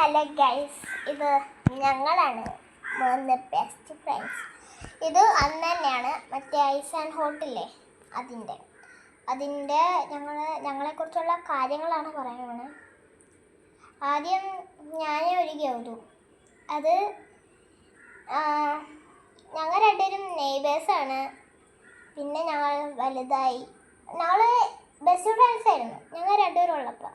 Hello guys, ഇത് ഞങ്ങളാണ് 3 best friends. ഇത് അന്ന് തന്നെയാണ് മറ്റേ ഐസ് ആൻഡ് ഹോട്ടില്ലേ അതിൻ്റെ ഞങ്ങളെക്കുറിച്ചുള്ള കാര്യങ്ങളാണ് പറയുന്നത്. ആദ്യം ഞാനേ ഒരു ഗൗതു. അത് ഞങ്ങൾ രണ്ടുപേരും നെയ്ബേഴ്സാണ്. പിന്നെ ഞങ്ങൾ വലുതായി. ഞങ്ങൾ ബെസ്റ്റ് ഫ്രണ്ട്സായിരുന്നു ഞങ്ങൾ രണ്ടുപേരും ഉള്ളപ്പോൾ.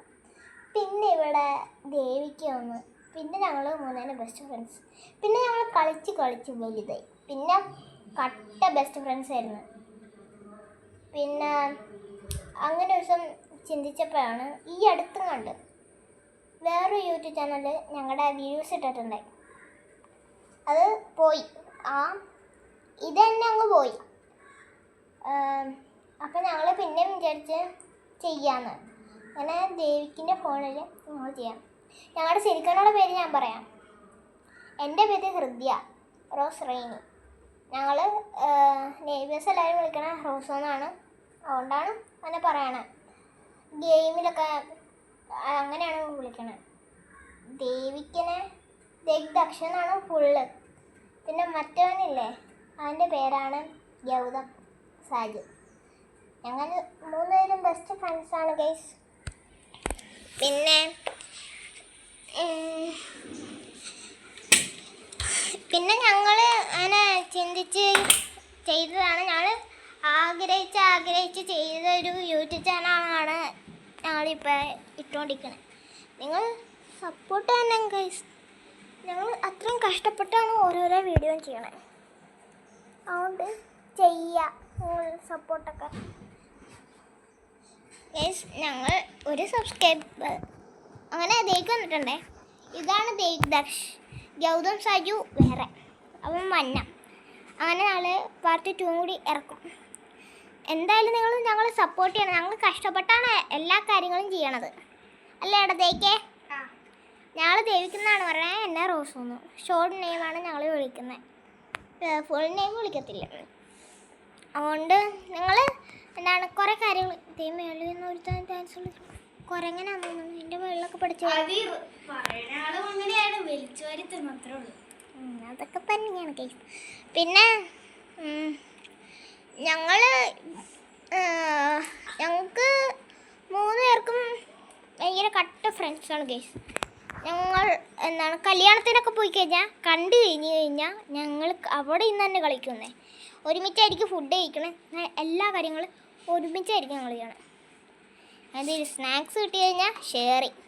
പിന്നെ ഇവിടെ ദേവിക്ക് വന്നു. പിന്നെ ഞങ്ങൾ 3 ബെസ്റ്റ് ഫ്രണ്ട്സ്. പിന്നെ ഞങ്ങൾ കളിച്ച് വലുതായി. പിന്നെ കട്ട ബെസ്റ്റ് ഫ്രണ്ട്സ് ആയിരുന്നു. പിന്നെ അങ്ങനെ ഒരു ദിവസം ചിന്തിച്ചപ്പോഴാണ് ഈ അടുത്തും കണ്ട് വേറൊരു യൂട്യൂബ് ചാനലിൽ ഞങ്ങളുടെ വീഡിയോസ് ഇട്ടിട്ടുണ്ടായി. അത് പോയി. ഇത് തന്നെ അങ്ങ് പോയി. അപ്പം ഞങ്ങൾ പിന്നെയും വിചാരിച്ച് ചെയ്യാമെന്ന്. അങ്ങനെ ദേവിക്കിൻ്റെ ഫോണിൽ ഞങ്ങൾ ചെയ്യാം. ഞങ്ങളുടെ ശരിക്കുള്ള പേര് ഞാൻ പറയാം. എൻ്റെ പേര് ഹൃദ്യ റോസ് റെയിനി. ഞങ്ങൾ നെയ്ബേഴ്സ് എല്ലാവരും വിളിക്കണ റോസോ എന്നാണ്. അതുകൊണ്ടാണ് അങ്ങനെ പറയണത്. ഗെയിമിലൊക്കെ അങ്ങനെയാണ് വിളിക്കണത്. ദേവിക്കനെ ദക്ഷ എന്നാണ് ഫുള്ള്. പിന്നെ മറ്റവനില്ലേ, അവൻ്റെ പേരാണ് ഗൗതം സാജു. ഞങ്ങൾ 3 പേരും ബെസ്റ്റ് ഫ്രണ്ട്സാണ് ഗൈസ്. പിന്നെ ഞങ്ങൾ അങ്ങനെ ചിന്തിച്ച് ചെയ്തതാണ്. ഞങ്ങൾ ആഗ്രഹിച്ച് ചെയ്തൊരു യൂട്യൂബ് ചാനലാണ് ഞങ്ങളിപ്പോൾ ഇട്ടുകൊണ്ടിരിക്കുന്നത്. നിങ്ങൾ സപ്പോർട്ട് തന്നെ ഗൈസ്. ഞങ്ങൾ അത്രയും കഷ്ടപ്പെട്ടാണ് ഓരോരോ വീഡിയോ ചെയ്യണത്. അതുകൊണ്ട് ചെയ്യുക നിങ്ങൾ സപ്പോർട്ടൊക്കെ ഗൈസ്. ഞങ്ങൾ ഒരു സബ്സ്ക്രൈബർ അങ്ങനെ ദേവിക്ക് വന്നിട്ടുണ്ടേ. ഇതാണ് ദക്ഷ്, ഗൗതം സാജു വേറെ, അവൻ മന്ന. അങ്ങനെ ഞങ്ങൾ പാർട്ട് 2 കൂടി ഇറക്കും. എന്തായാലും നിങ്ങൾ ഞങ്ങൾ സപ്പോർട്ട് ചെയ്യണം. ഞങ്ങൾ കഷ്ടപ്പെട്ടാണ് എല്ലാ കാര്യങ്ങളും ചെയ്യണത്. അല്ലേ ഇടത്തേക്ക് ഞങ്ങൾ ദേവിക്കുന്നതാണ് പറയണത്. എന്നെ റോസൊന്നു ഷോർട്ട് നെയിമാണ് ഞങ്ങൾ വിളിക്കുന്നത്. ഫുൾ നെയിം വിളിക്കത്തില്ല. അതുകൊണ്ട് നിങ്ങൾ എന്താണ് കുറേ കാര്യങ്ങൾ മേളിൽ നിന്ന് ഒരുത്താൻ ചാൻസ് ഉള്ളത്. കുരങ്ങനാന്ന് തോന്നുന്നു. എൻ്റെ വെള്ളമൊക്കെ പഠിച്ചു. അതൊക്കെ തന്നെയാണ് കേസ്. പിന്നെ ഞങ്ങൾക്ക് 3 പേർക്കും ഭയങ്കര കട്ട ഫ്രണ്ട്സാണ് കേസ്. ഞങ്ങൾ എന്താണ് കല്യാണത്തിനൊക്കെ പോയി കണ്ടു കഴിഞ്ഞാൽ ഞങ്ങൾ അവിടെ ഇന്ന് തന്നെ കളിക്കുന്നേ. ഒരുമിച്ചായിരിക്കും ഫുഡ് കഴിക്കണേ. എല്ലാ കാര്യങ്ങളും ഒരുമിച്ചായിരിക്കും ഞങ്ങൾ ചെയ്യണം. അതൊരു സ്നാക്സ് കിട്ടി കഴിഞ്ഞാൽ ഷെയറിങ്.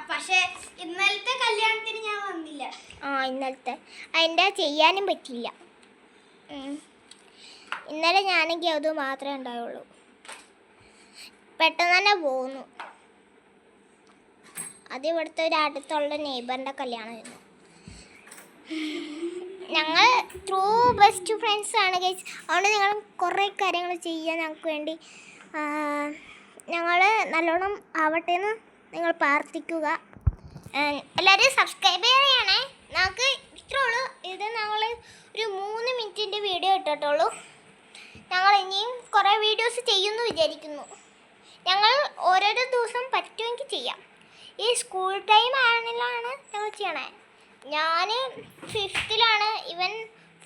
പക്ഷേ ഇന്നലത്തെ കല്യാണത്തിന് ഞാൻ വന്നില്ല. ഇന്നലത്തെ അതിൻ്റെ ചെയ്യാനും പറ്റിയില്ല. ഇന്നലെ ഞാനെങ്കിൽ അത് മാത്രമേ ഉണ്ടാവുള്ളൂ. പെട്ടെന്ന് തന്നെ പോന്നു. അത് ഇവിടുത്തെ ഒരു അടുത്തുള്ള നെയ്ബറിൻ്റെ കല്യാണമായിരുന്നു. ഞങ്ങൾ ട്രൂ ബെസ്റ്റ് ഫ്രണ്ട്സാണ് ഗൈസ്. അതുകൊണ്ട് നിങ്ങൾ കുറേ കാര്യങ്ങൾ ചെയ്യാൻ ഞങ്ങൾക്ക് വേണ്ടി ഞങ്ങൾ നല്ലോണം ആവട്ടെ എന്ന് നിങ്ങൾ പ്രാർത്ഥിക്കുക. എല്ലാവരും സബ്സ്ക്രൈബ് ചെയ്യണേ. നമുക്ക് ഇത്രയുള്ളൂ. ഇത് ഞങ്ങൾ ഒരു 3 മിനിറ്റിൻ്റെ വീഡിയോ ഇട്ടിട്ടുള്ളൂ. ഞങ്ങൾ ഇനിയും കുറേ വീഡിയോസ് ചെയ്യുമെന്ന് വിചാരിക്കുന്നു. ഞങ്ങൾ ഓരോരോ ദിവസം പറ്റുമെങ്കിൽ ചെയ്യാം. ഈ സ്കൂൾ ടൈം ആണെങ്കിലാണ് ഞങ്ങൾ ചെയ്യണേ. ഞാൻ 5th-ലാണ്, ഇവൻ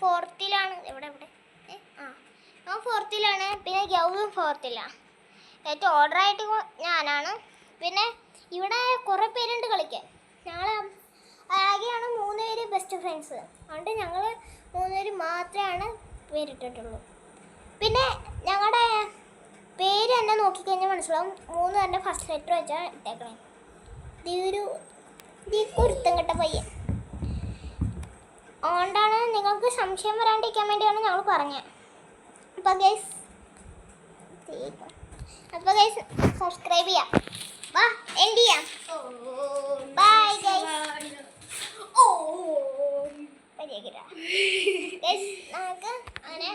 4th-ലാണ്. ഞാൻ 4th-ലാണ്. പിന്നെ ഗൗതം 4th-ലാണ്. ഏറ്റവും ഓർഡറായിട്ട് ഞാനാണ്. പിന്നെ ഇവിടെ കുറേ പേരുണ്ട് കളിക്കാൻ. ഞങ്ങൾ ആകെയാണ് 3 പേര് ബെസ്റ്റ് ഫ്രണ്ട്സ്. അതുകൊണ്ട് ഞങ്ങൾ 3 പേര് മാത്രമാണ് പേരിട്ടിട്ടുള്ളൂ. പിന്നെ ഞങ്ങളുടെ പേര് തന്നെ നോക്കിക്കഴിഞ്ഞാൽ മനസ്സിലാവും. 3 പേരുടെ ഫസ്റ്റ് ലെറ്റർ വെച്ചാൽ ഇട്ടേക്കണേ. കുരുത്തം കെട്ട പയ്യൻ. അതുകൊണ്ടാണ് നിങ്ങൾക്ക് സംശയം വരാണ്ടിരിക്കാൻ വേണ്ടിയാണ് ഞങ്ങൾ പറഞ്ഞത്. അപ്പോൾ ഗൈസ് സബ്സ്ക്രൈബ് ചെയ്യാം. എൻഡ് ചെയ്യാം. Bye guys. നമുക്ക് അങ്ങനെ